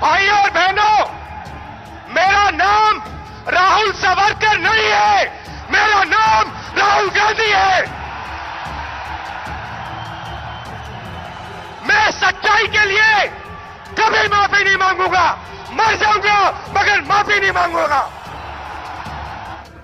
भाइयों और बहनों, मेरा नाम राहुल सावरकर नहीं है, मेरा नाम राहुल गांधी है। मैं सच्चाई के लिए कभी माफी नहीं मांगूंगा, मर जाऊंगा मगर माफी नहीं मांगूंगा।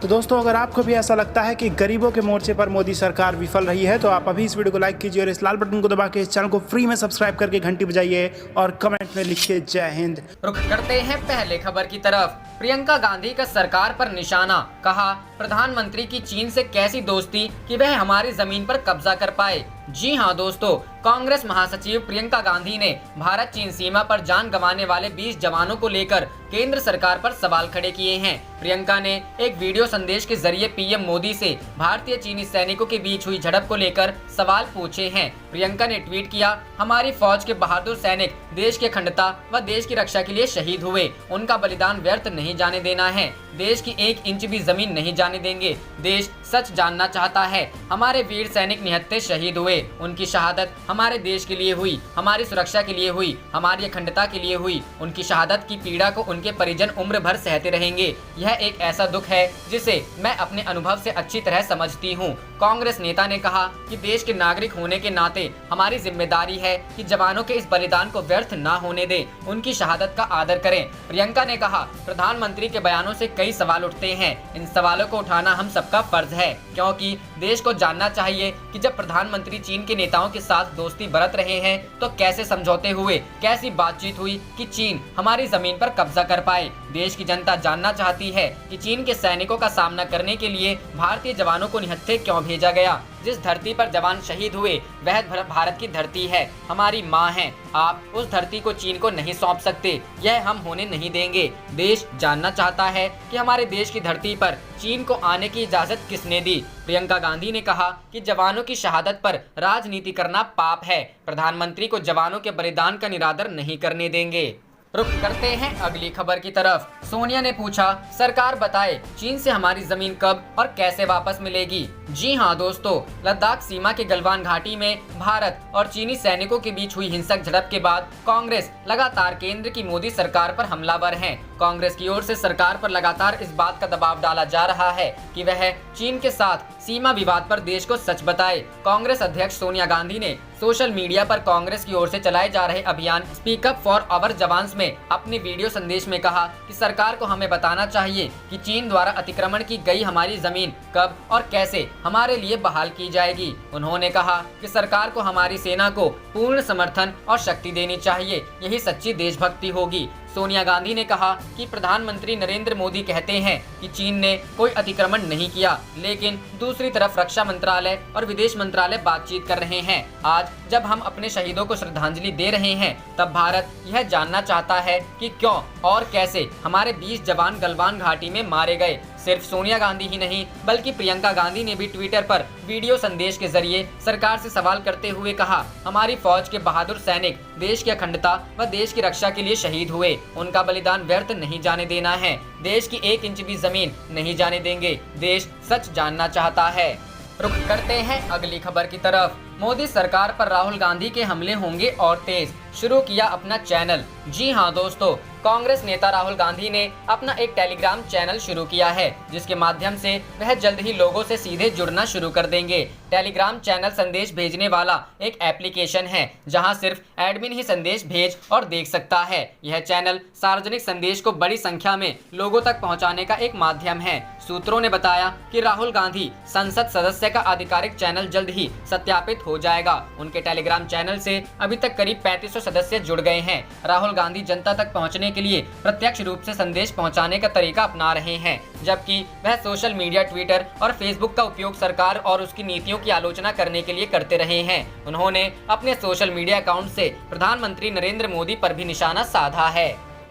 तो दोस्तों, अगर आपको भी ऐसा लगता है कि गरीबों के मोर्चे पर मोदी सरकार विफल रही है तो आप अभी इस वीडियो को लाइक कीजिए और इस लाल बटन को दबा के इस चैनल को फ्री में सब्सक्राइब करके घंटी बजाइए और कमेंट में लिखिए जय हिंद। रुख करते हैं पहले खबर की तरफ। प्रियंका गांधी का सरकार पर निशाना, कहा प्रधानमंत्री की चीन से कैसी दोस्ती कि वह हमारी जमीन पर कब्जा कर पाए। जी हां दोस्तों, कांग्रेस महासचिव प्रियंका गांधी ने भारत चीन सीमा पर जान गंवाने वाले 20 जवानों को लेकर केंद्र सरकार पर सवाल खड़े किए हैं। प्रियंका ने एक वीडियो संदेश के जरिए पीएम मोदी से भारतीय चीनी सैनिकों के बीच हुई झड़प को लेकर सवाल पूछे हैं। प्रियंका ने ट्वीट किया, हमारी फौज के बहादुर सैनिक देश की अखंडता व देश की रक्षा के लिए शहीद हुए, उनका बलिदान व्यर्थ नहीं जाने देना है, देश की 1 इंच भी जमीन नहीं जाने देंगे। देश सच जानना चाहता है, हमारे वीर सैनिक निहत्थे शहीद हुए, उनकी शहादत हमारे देश के लिए हुई, हमारी सुरक्षा के लिए हुई, हमारी अखंडता के लिए हुई। उनकी शहादत की पीड़ा को उनके परिजन उम्र भर सहते रहेंगे। यह एक ऐसा दुख है जिसे मैं अपने अनुभव से अच्छी तरह समझती हूँ। कांग्रेस नेता ने कहा कि देश के नागरिक होने के नाते हमारी जिम्मेदारी है कि जवानों के इस बलिदान को व्यर्थ ना होने दें, उनकी शहादत का आदर करें। प्रियंका ने कहा, प्रधानमंत्री के बयानों से कई सवाल उठते हैं, इन सवालों को उठाना हम सबका फर्ज है, क्योंकि देश को जानना चाहिए कि जब प्रधानमंत्री चीन के नेताओं के साथ दोस्ती बरत रहे हैं तो कैसे समझौते हुए, कैसी बातचीत हुई कि चीन हमारी जमीन पर कब्जा कर पाए। देश की जनता जानना चाहती है कि चीन के सैनिकों का सामना करने के लिए भारतीय जवानों को निहत्थे क्यों भेजा गया। जिस धरती पर जवान शहीद हुए वह भारत की धरती है, हमारी माँ है। आप उस धरती को चीन को नहीं सौंप सकते, यह हम होने नहीं देंगे। देश जानना चाहता है कि हमारे देश की धरती पर चीन को आने की इजाजत किसने दी। प्रियंका गांधी ने कहा कि जवानों की शहादत पर राजनीति करना पाप है, प्रधानमंत्री को जवानों के बलिदान का निरादर नहीं करने देंगे। रुख करते हैं अगली खबर की तरफ। सोनिया ने पूछा, सरकार बताए चीन से हमारी जमीन कब और कैसे वापस मिलेगी। जी हां दोस्तों, लद्दाख सीमा के गलवान घाटी में भारत और चीनी सैनिकों के बीच हुई हिंसक झड़प के बाद कांग्रेस लगातार केंद्र की मोदी सरकार पर हमलावर है। कांग्रेस की ओर से सरकार पर लगातार इस बात का दबाव डाला जा रहा है कि वह चीन के साथ सीमा विवाद पर देश को सच बताए। कांग्रेस अध्यक्ष सोनिया गांधी ने सोशल मीडिया पर कांग्रेस की ओर से चलाए जा रहे अभियान speak up for our jawans में अपने वीडियो संदेश में कहा कि सरकार को हमें बताना चाहिए कि चीन द्वारा अतिक्रमण की गई हमारी जमीन कब और कैसे हमारे लिए बहाल की जाएगी। उन्होंने कहा कि सरकार को हमारी सेना को पूर्ण समर्थन और शक्ति देनी चाहिए, यही सच्ची देशभक्ति होगी। सोनिया गांधी ने कहा कि प्रधानमंत्री नरेंद्र मोदी कहते हैं कि चीन ने कोई अतिक्रमण नहीं किया, लेकिन दूसरी तरफ रक्षा मंत्रालय और विदेश मंत्रालय बातचीत कर रहे हैं। आज जब हम अपने शहीदों को श्रद्धांजलि दे रहे हैं तब भारत यह जानना चाहता है कि क्यों और कैसे हमारे 20 जवान गलवान घाटी में मारे गए। सिर्फ सोनिया गांधी ही नहीं बल्कि प्रियंका गांधी ने भी ट्विटर पर वीडियो संदेश के जरिए सरकार से सवाल करते हुए कहा, हमारी फौज के बहादुर सैनिक देश की अखंडता व देश की रक्षा के लिए शहीद हुए, उनका बलिदान व्यर्थ नहीं जाने देना है, देश की 1 इंच भी जमीन नहीं जाने देंगे, देश सच जानना चाहता है। रुख करते हैं अगली खबर की तरफ। मोदी सरकार पर राहुल गांधी के हमले होंगे और तेज, शुरू किया अपना चैनल। जी हां दोस्तों, कांग्रेस नेता राहुल गांधी ने अपना एक टेलीग्राम चैनल शुरू किया है जिसके माध्यम से वह जल्द ही लोगों से सीधे जुड़ना शुरू कर देंगे। टेलीग्राम चैनल संदेश भेजने वाला एक एप्लीकेशन है जहां सिर्फ एडमिन ही संदेश भेज और देख सकता है। यह चैनल सार्वजनिक संदेश को बड़ी संख्या में लोगों तक पहुंचाने का एक माध्यम है। सूत्रों ने बताया कि राहुल गांधी संसद सदस्य का आधिकारिक चैनल जल्द ही सत्यापित हो जाएगा। उनके टेलीग्राम चैनल से अभी तक करीब 3500 सदस्य जुड़ गए हैं। राहुल गांधी जनता तक पहुंचने के लिए प्रत्यक्ष रूप से संदेश पहुंचाने का तरीका अपना रहे हैं, जबकि वह सोशल मीडिया, ट्विटर और फेसबुक का उपयोग सरकार और उसकी नीतियों की आलोचना करने के लिए करते रहे हैं। उन्होंने अपने सोशल मीडिया अकाउंट से प्रधानमंत्री नरेंद्र मोदी पर भी निशाना साधा है।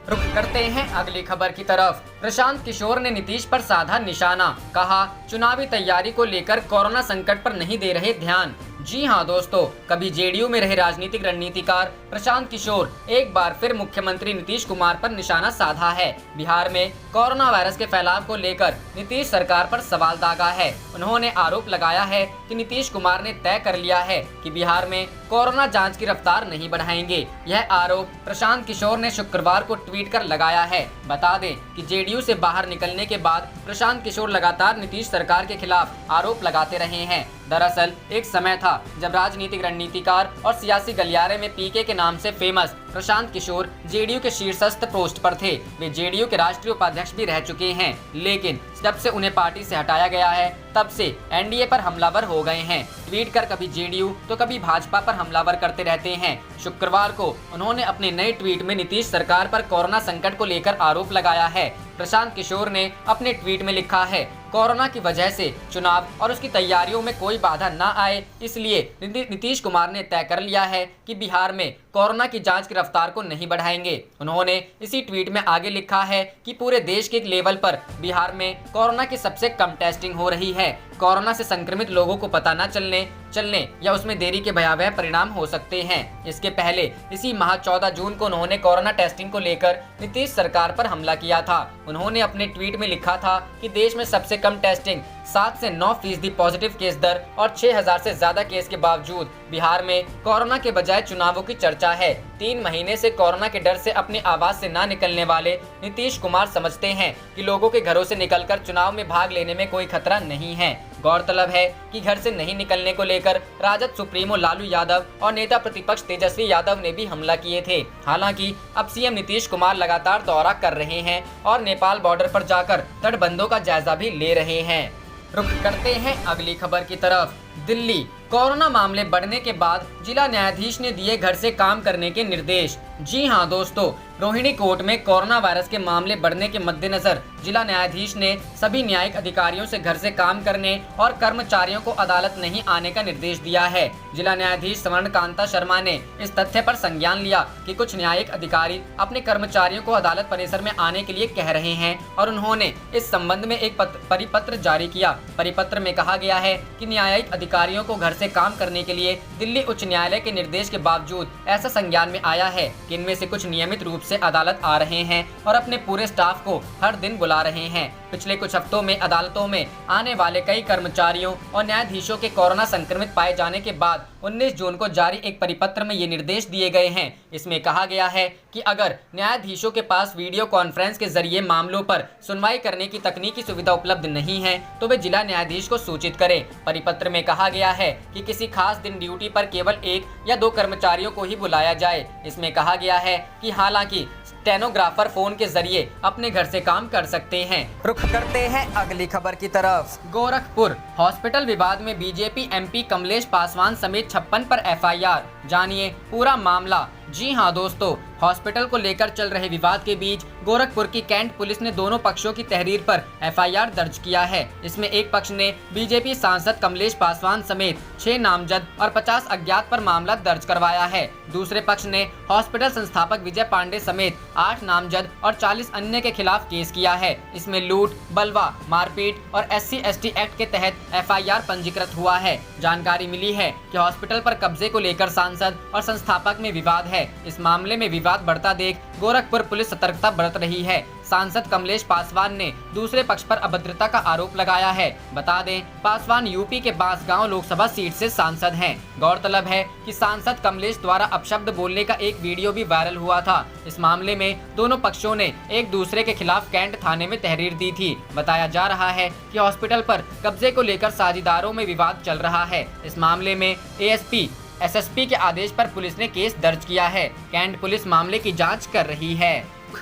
रुख करते हैं अगली खबर की तरफ। प्रशांत किशोर ने नीतीश पर साधा निशाना, कहा चुनावी तैयारी को लेकर कोरोना संकट पर नहीं दे रहे ध्यान। जी हां दोस्तों, कभी जेडीयू में रहे राजनीतिक रणनीतिकार प्रशांत किशोर एक बार फिर मुख्यमंत्री नीतीश कुमार पर निशाना साधा है। बिहार में कोरोना वायरस के फैलाव को लेकर नीतीश सरकार पर सवाल दागा है। उन्होंने आरोप लगाया है कि नीतीश कुमार ने तय कर लिया है कि बिहार में कोरोना जांच की रफ्तार नहीं बढ़ाएंगे। यह आरोप प्रशांत किशोर ने शुक्रवार को ट्वीट कर लगाया है। बता दें कि जेडीयू से बाहर निकलने के बाद प्रशांत किशोर लगातार नीतीश सरकार के खिलाफ आरोप लगाते रहे हैं। दरअसल एक समय था जब राजनीतिक रणनीतिकार और सियासी गलियारे में पीके के नाम से फेमस प्रशांत किशोर जेडीयू के शीर्षस्थ पोस्ट पर थे। वे जेडीयू के राष्ट्रीय उपाध्यक्ष भी रह चुके हैं, लेकिन जब से उन्हें पार्टी से हटाया गया है तब से एनडीए पर हमलावर हो गए हैं। ट्वीट कर कभी जेडीयू तो कभी भाजपा पर हमलावर करते रहते हैं। शुक्रवार को उन्होंने अपने नए ट्वीट में नीतीश सरकार पर कोरोना संकट को लेकर आरोप लगाया है। प्रशांत किशोर ने अपने ट्वीट में लिखा है, कोरोना की वजह से चुनाव और उसकी तैयारियों में कोई बाधा न आए, इसलिए नीतीश कुमार ने तय कर लिया है कि बिहार में कोरोना की जांच की रफ्तार को नहीं बढ़ाएंगे। उन्होंने इसी ट्वीट में आगे लिखा है कि पूरे देश के लेवल पर बिहार में कोरोना की सबसे कम टेस्टिंग हो रही है। कोरोना से संक्रमित लोगों को पता न चलने या उसमें देरी के भयावह परिणाम हो सकते हैं। इसके पहले इसी माह 14 जून को उन्होंने कोरोना टेस्टिंग को लेकर नीतीश सरकार पर हमला किया था। उन्होंने अपने ट्वीट में लिखा था कि देश में सबसे कम टेस्टिंग, 7 से 9% पॉजिटिव केस दर और 6000 से ज्यादा केस के बावजूद बिहार में कोरोना के बजाय चुनावों की चर्चा है। 3 महीने से कोरोना के डर से अपने आवास से न निकलने वाले नीतीश कुमार समझते हैं कि लोगों के घरों से निकलकर चुनाव में भाग लेने में कोई खतरा नहीं है। गौरतलब है कि घर से नहीं निकलने को लेकर राजद सुप्रीमो लालू यादव और नेता प्रतिपक्ष तेजस्वी यादव ने भी हमला किए थे। हालांकि अब सीएम नीतीश कुमार लगातार दौरा कर रहे हैं और नेपाल बॉर्डर पर जाकर तटबंधों का जायजा भी ले रहे हैं। रुख करते हैं अगली खबर की तरफ। दिल्ली कोरोना मामले बढ़ने के बाद जिला न्यायाधीश ने दिए घर से काम करने के निर्देश। जी हां दोस्तों, रोहिणी कोर्ट में कोरोना वायरस के मामले बढ़ने के मद्देनजर जिला न्यायाधीश ने सभी न्यायिक अधिकारियों से घर से काम करने और कर्मचारियों को अदालत नहीं आने का निर्देश दिया है। जिला न्यायाधीश स्वर्णकांता शर्मा ने इस तथ्य पर संज्ञान लिया कि कुछ न्यायिक अधिकारी अपने कर्मचारियों को अदालत परिसर में आने के लिए कह रहे हैं और उन्होंने इस संबंध में एक परिपत्र जारी किया। परिपत्र में कहा गया है कि न्यायिक अधिकारियों को घर से काम करने के लिए दिल्ली उच्च न्यायालय के निर्देश के बावजूद ऐसा संज्ञान में आया है कि इनमें से कुछ नियमित रूप से अदालत आ रहे हैं और अपने पूरे स्टाफ को हर दिन बुला रहे हैं। पिछले कुछ हफ्तों में अदालतों में आने वाले कई कर्मचारियों और न्यायाधीशों के कोरोना संक्रमित पाए जाने के बाद 19 जून को जारी एक परिपत्र में ये निर्देश दिए गए हैं। इसमें कहा गया है कि अगर न्यायाधीशों के पास वीडियो कॉन्फ्रेंस के जरिए मामलों पर सुनवाई करने की तकनीकी सुविधा उपलब्ध नहीं है तो वे जिला न्यायाधीश को सूचित करें। परिपत्र में कहा गया है कि किसी खास दिन ड्यूटी पर केवल 1 या 2 कर्मचारियों को ही बुलाया जाए। इसमें कहा गया है कि हालांकि स्टेनोग्राफर फोन के जरिए अपने घर से काम कर सकते हैं। रुख करते हैं अगली खबर की तरफ। गोरखपुर हॉस्पिटल विवाद में बीजेपी एमपी कमलेश पासवान समेत 56 पर एफआईआर। जानिए पूरा मामला। जी हां दोस्तों, हॉस्पिटल को लेकर चल रहे विवाद के बीच गोरखपुर की कैंट पुलिस ने दोनों पक्षों की तहरीर पर एफआईआर दर्ज किया है। इसमें एक पक्ष ने बीजेपी सांसद कमलेश पासवान समेत 6 नामजद और 50 अज्ञात पर मामला दर्ज करवाया है। दूसरे पक्ष ने हॉस्पिटल संस्थापक विजय पांडे समेत 8 नामजद और 40 अन्य के खिलाफ केस किया है। इसमें लूट, बलवा, मारपीट और SC/ST एक्ट के तहत एफआईआर पंजीकृत हुआ है। जानकारी मिली है कि हॉस्पिटल पर कब्जे को लेकर सांसद और संस्थापक में विवाद है। इस मामले में विवाद बढ़ता देख गोरखपुर पुलिस सतर्कता बरत रही है। सांसद कमलेश पासवान ने दूसरे पक्ष पर अभद्रता का आरोप लगाया है। बता दें, पासवान यूपी के बांसगांव लोकसभा सीट से सांसद हैं। गौरतलब है कि सांसद कमलेश द्वारा अपशब्द बोलने का एक वीडियो भी वायरल हुआ था। इस मामले में दोनों पक्षों ने एक दूसरे के खिलाफ कैंट थाने में तहरीर दी थी। बताया जा रहा है कि हॉस्पिटल पर कब्जे को लेकर साझेदारों में विवाद चल रहा है। इस मामले में ASP SSP के आदेश पर पुलिस ने केस दर्ज किया है। कैंट पुलिस मामले की जांच कर रही है।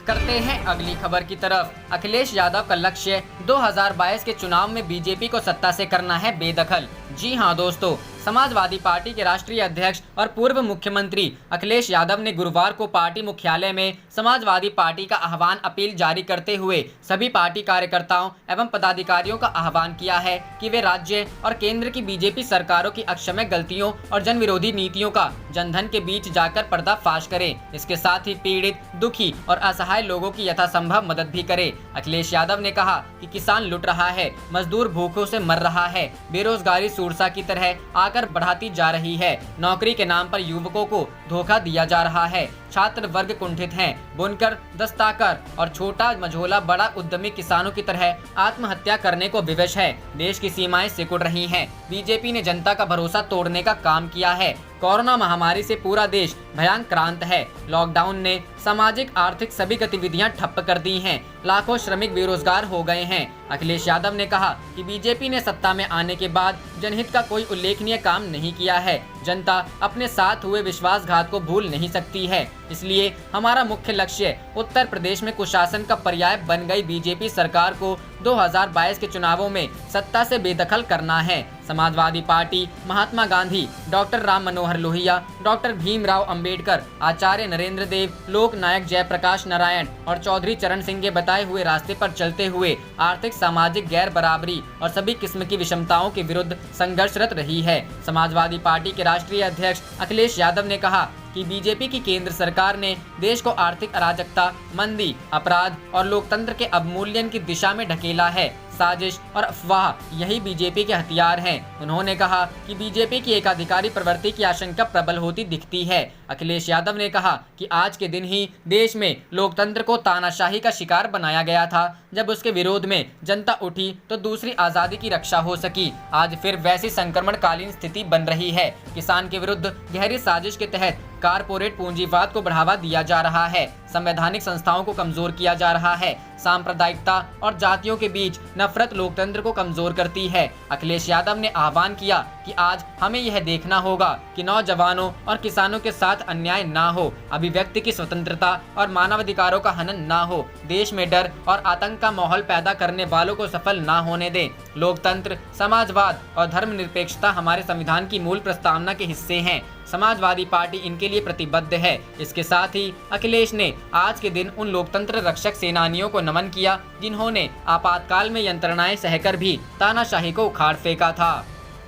करते हैं अगली खबर की तरफ। अखिलेश यादव का लक्ष्य 2022 के चुनाव में बीजेपी को सत्ता से करना है बेदखल। जी हां दोस्तों, समाजवादी पार्टी के राष्ट्रीय अध्यक्ष और पूर्व मुख्यमंत्री अखिलेश यादव ने गुरुवार को पार्टी मुख्यालय में समाजवादी पार्टी का आह्वान अपील जारी करते हुए सभी पार्टी कार्यकर्ताओं एवं पदाधिकारियों का आह्वान किया है कि वे राज्य और केंद्र की बीजेपी सरकारों की अक्षम्य गलतियों और जन विरोधी नीतियों का जनधन के बीच जाकर पर्दाफाश करें। इसके साथ ही पीड़ित, दुखी और असहाय लोगों की यथासंभव मदद भी करें। अखिलेश यादव ने कहा कि किसान लुट रहा है, मजदूर भूखों से मर रहा है, बेरोजगारी सूर चूरसा की तरह आकर बढ़ाती जा रही है। नौकरी के नाम पर युवकों को धोखा दिया जा रहा है। छात्र वर्ग कुंठित हैं। बुनकर, दस्ताकर और छोटा मझोला बड़ा उद्यमी किसानों की तरह आत्महत्या करने को विवश है। देश की सीमाएं सिकुड़ रही हैं। बीजेपी ने जनता का भरोसा तोड़ने का काम किया है। कोरोना महामारी से पूरा देश भयांक्रांत है। लॉकडाउन ने सामाजिक आर्थिक सभी गतिविधियां ठप्प कर दी हैं। लाखों श्रमिक बेरोजगार हो गए हैं। अखिलेश यादव ने कहा कि बीजेपी ने सत्ता में आने के बाद जनहित का कोई उल्लेखनीय काम नहीं किया है। जनता अपने साथ हुए विश्वासघात को भूल नहीं सकती है। इसलिए हमारा मुख्य लक्ष्य उत्तर प्रदेश में कुशासन का पर्याय बन गई बीजेपी सरकार को 2022 के चुनावों में सत्ता से बेदखल करना है। Samajwadi party, Mahatma Gandhi, doctor Ram Manohar Lohia, doctor Bhimrao Ambedkar, आचार्य नरेंद्र देव, लोक नायक जयप्रकाश नारायण और चौधरी चरण सिंह के बताए हुए रास्ते पर चलते हुए आर्थिक सामाजिक गैर बराबरी और सभी किस्म की विषमताओं के विरुद्ध संघर्षरत रही है। समाजवादी पार्टी के राष्ट्रीय अध्यक्ष अखिलेश यादव ने कहा कि बीजेपी की केंद्र सरकार ने देश को आर्थिक अराजकता, मंदी, अपराध और लोकतंत्र के अवमूल्यन की दिशा में ढकेला है। साजिश और अफवाह यही बीजेपी के हथियार हैं। उन्होंने कहा कि बीजेपी की एकाधिकारी प्रवृत्ति की आशंका प्रबल होती दिखती है। अखिलेश यादव ने कहा कि आज के दिन ही देश में लोकतंत्र को तानाशाही का शिकार बनाया गया था। जब उसके विरोध में जनता उठी तो दूसरी आजादी की रक्षा हो सकी। आज फिर वैसी संक्रमणकालीन स्थिति बन रही है। किसान के विरुद्ध गहरी साजिश के तहत कारपोरेट पूंजीवाद को बढ़ावा दिया जा रहा है। संवैधानिक संस्थाओं को कमजोर किया जा रहा है। सांप्रदायिकता और जातियों के बीच नफरत लोकतंत्र को कमजोर करती है। अखिलेश यादव ने आह्वान किया कि आज हमें यह देखना होगा कि नौजवानों और किसानों के साथ अन्याय ना हो, अभिव्यक्ति की स्वतंत्रता और मानवाधिकारों का हनन ना हो, देश में डर और आतंक का माहौल पैदा करने वालों को सफल ना होने दें। लोकतंत्र, समाजवाद और धर्मनिरपेक्षता हमारे संविधान की मूल प्रस्तावना के हिस्से हैं। समाजवादी पार्टी इनके लिए प्रतिबद्ध है। इसके साथ ही अखिलेश ने आज के दिन उन लोकतंत्र रक्षक सेनानियों को नमन किया जिन्होंने आपातकाल में यंत्रणाएं सहकर भी तानाशाही को उखाड़ फेंका था।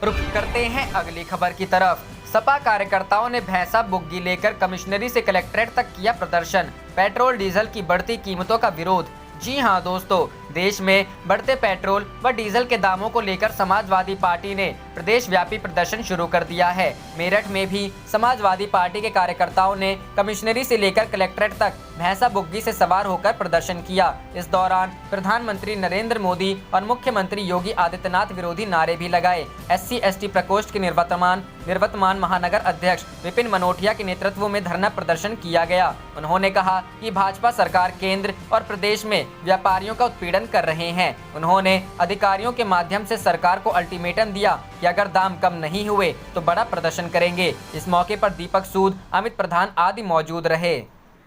रुख करते हैं अगली खबर की तरफ। सपा कार्यकर्ताओं ने भैंसा बुग्गी लेकर कमिश्नरी से कलेक्ट्रेट तक किया प्रदर्शन। पेट्रोल डीजल की बढ़ती कीमतों का विरोध। जी हां दोस्तों, देश में बढ़ते पेट्रोल व डीजल के दामों को लेकर समाजवादी पार्टी ने प्रदेश व्यापी प्रदर्शन शुरू कर दिया है। मेरठ में भी समाजवादी पार्टी के कार्यकर्ताओं ने कमिश्नरी से लेकर कलेक्ट्रेट तक भैंसा बुग्गी से सवार होकर प्रदर्शन किया। इस दौरान प्रधानमंत्री नरेंद्र मोदी और मुख्यमंत्री योगी आदित्यनाथ विरोधी नारे भी लगाए। SC/ST प्रकोष्ठ के निर्वतमान महानगर अध्यक्ष विपिन मनोटिया के नेतृत्व में धरना प्रदर्शन किया गया। उन्होंने कहा कि भाजपा सरकार केंद्र और प्रदेश में व्यापारियों का उत्पीड़न कर रहे हैं। उन्होंने अधिकारियों के माध्यम से सरकार को अल्टीमेटम दिया कि अगर दाम कम नहीं हुए तो बड़ा प्रदर्शन करेंगे। इस मौके पर दीपक सूद, अमित प्रधान आदि मौजूद रहे।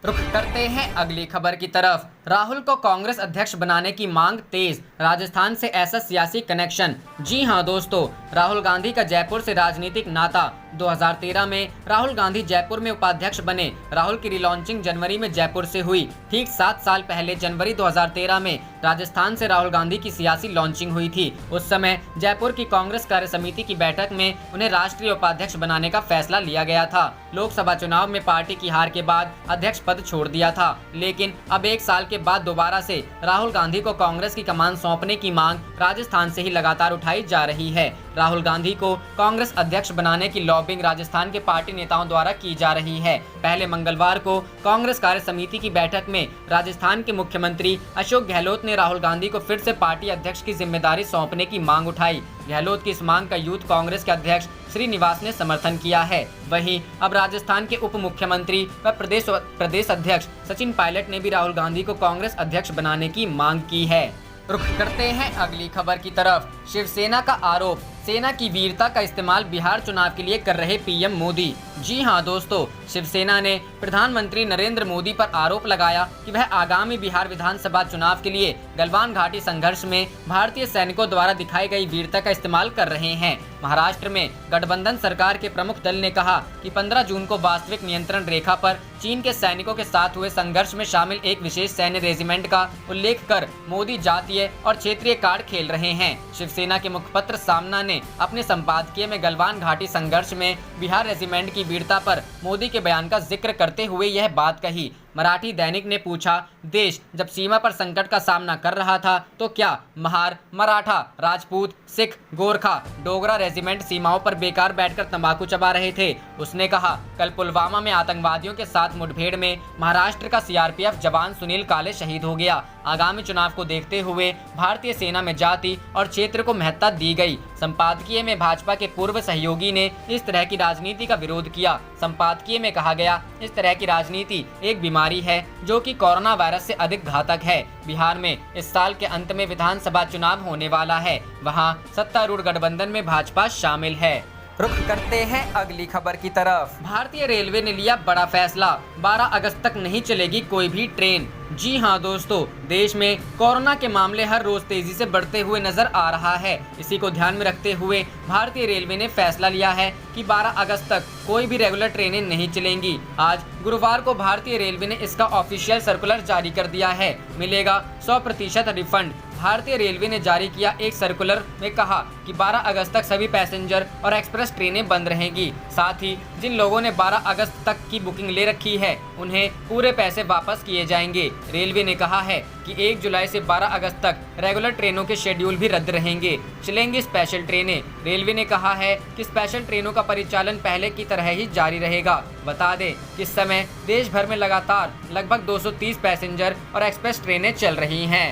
रुख करते हैं अगली खबर की तरफ। राहुल को कांग्रेस अध्यक्ष बनाने की मांग तेज। राजस्थान से ऐसा सियासी कनेक्शन। जी हां दोस्तों, राहुल गांधी का जयपुर से राजनीतिक नाता। 2013 में राहुल गांधी जयपुर में उपाध्यक्ष बने। राहुल की रिलॉन्चिंग जनवरी में जयपुर से हुई। ठीक 7 साल पहले जनवरी 2013 में राजस्थान से राहुल गांधी की सियासी लॉन्चिंग हुई थी। उस समय जयपुर की कांग्रेस कार्य समिति की बैठक में उन्हें राष्ट्रीय उपाध्यक्ष बनाने का फैसला लिया गया था। लोकसभा चुनाव में पार्टी की हार के बाद अध्यक्ष पद छोड़ दिया था, लेकिन अब 1 साल के बाद दोबारा से राहुल गांधी को कांग्रेस की कमान सौंपने की मांग राजस्थान से ही लगातार उठाई जा रही है। राहुल गांधी को कांग्रेस अध्यक्ष बनाने की लॉबिंग राजस्थान के पार्टी नेताओं द्वारा की जा रही है। पहले मंगलवार को कांग्रेस कार्य समिति की बैठक में राजस्थान के मुख्यमंत्री अशोक गहलोत ने राहुल गांधी को फिर से पार्टी अध्यक्ष की जिम्मेदारी सौंपने की मांग उठाई। गहलोत की इस मांग का यूथ कांग्रेस के अध्यक्ष श्रीनिवास ने समर्थन किया है। वहीं अब राजस्थान के उप मुख्यमंत्री व प्रदेश अध्यक्ष सचिन पायलट ने भी राहुल गांधी को कांग्रेस अध्यक्ष बनाने की मांग की है। रुख करते हैं अगली खबर की तरफ। शिवसेना का आरोप, सेना की वीरता का इस्तेमाल बिहार चुनाव के लिए कर रहे पीएम मोदी। जी हां दोस्तों, शिवसेना ने प्रधानमंत्री नरेंद्र मोदी पर आरोप लगाया कि वह आगामी बिहार विधानसभा चुनाव के लिए गलवान घाटी संघर्ष में भारतीय सैनिकों द्वारा दिखाई गई वीरता का इस्तेमाल कर रहे हैं। महाराष्ट्र में गठबंधन सरकार के प्रमुख दल ने कहा कि 15 जून को वास्तविक नियंत्रण रेखा पर चीन के सैनिकों के साथ हुए संघर्ष में शामिल एक विशेष सैन्य रेजिमेंट का उल्लेख कर मोदी जातीय और क्षेत्रीय कार्ड खेल रहे हैं। शिवसेना के मुखपत्र सामना ने अपने संपादकीय में गलवान घाटी संघर्ष में बिहार रेजिमेंट की वीरता पर मोदी के बयान का जिक्र करते हुए यह बात कही। मराठी दैनिक ने पूछा, देश जब सीमा पर संकट का सामना कर रहा था तो क्या महार, मराठा, राजपूत, सिख, गोरखा, डोगरा रेजिमेंट सीमाओं पर बेकार बैठकर तंबाकू चबा रहे थे? उसने कहा, कल पुलवामा में आतंकवादियों के साथ मुठभेड़ में महाराष्ट्र का सीआरपीएफ जवान सुनील काले शहीद हो गया। आगामी चुनाव को देखते हुए भारतीय सेना में जाति और क्षेत्र को महत्ता दी गई। संपादकीय में भाजपा के पूर्व सहयोगी ने इस तरह की राजनीति का विरोध किया। संपादकीय में कहा गया, इस तरह की राजनीति एक बीमारी है जो कि कोरोना वायरस से अधिक घातक है। बिहार में इस साल के अंत में विधानसभा चुनाव होने वाला है। वहां सत्तारूढ़ गठबंधन में भाजपा शामिल है। रुख करते हैं अगली खबर की तरफ। भारतीय रेलवे ने लिया बड़ा फैसला, 12 अगस्त तक नहीं चलेगी कोई भी ट्रेन। जी हां दोस्तों, देश में कोरोना के मामले हर रोज तेजी से बढ़ते हुए नजर आ रहा है। इसी को ध्यान में रखते हुए भारतीय रेलवे ने फैसला लिया है कि 12 अगस्त तक कोई भी रेगुलर ट्रेनें नहीं चलेंगी। आज गुरुवार को भारतीय रेलवे ने इसका ऑफिशियल सर्कुलर जारी कर दिया है। मिलेगा 100% रिफंड। भारतीय रेलवे ने जारी किया एक सर्कुलर में कहा कि 12 अगस्त तक सभी पैसेंजर और एक्सप्रेस ट्रेनें बंद रहेंगी। साथ ही जिन लोगों ने 12 अगस्त तक की बुकिंग ले रखी है उन्हें पूरे पैसे वापस किए जाएंगे। रेलवे ने कहा है कि 1 जुलाई से 12 अगस्त तक रेगुलर ट्रेनों के शेड्यूल भी रद्द रहेंगे, चलेंगी स्पेशल ट्रेनें। रेलवे ने कहा है कि स्पेशल ट्रेनों का परिचालन पहले की तरह ही जारी रहेगा। बता दें कि इस समय देश भर में लगातार लगभग 230 पैसेंजर और एक्सप्रेस ट्रेनें चल रही हैं।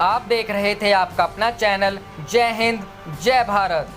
आप देख रहे थे आपका अपना चैनल जय हिंद जय भारत।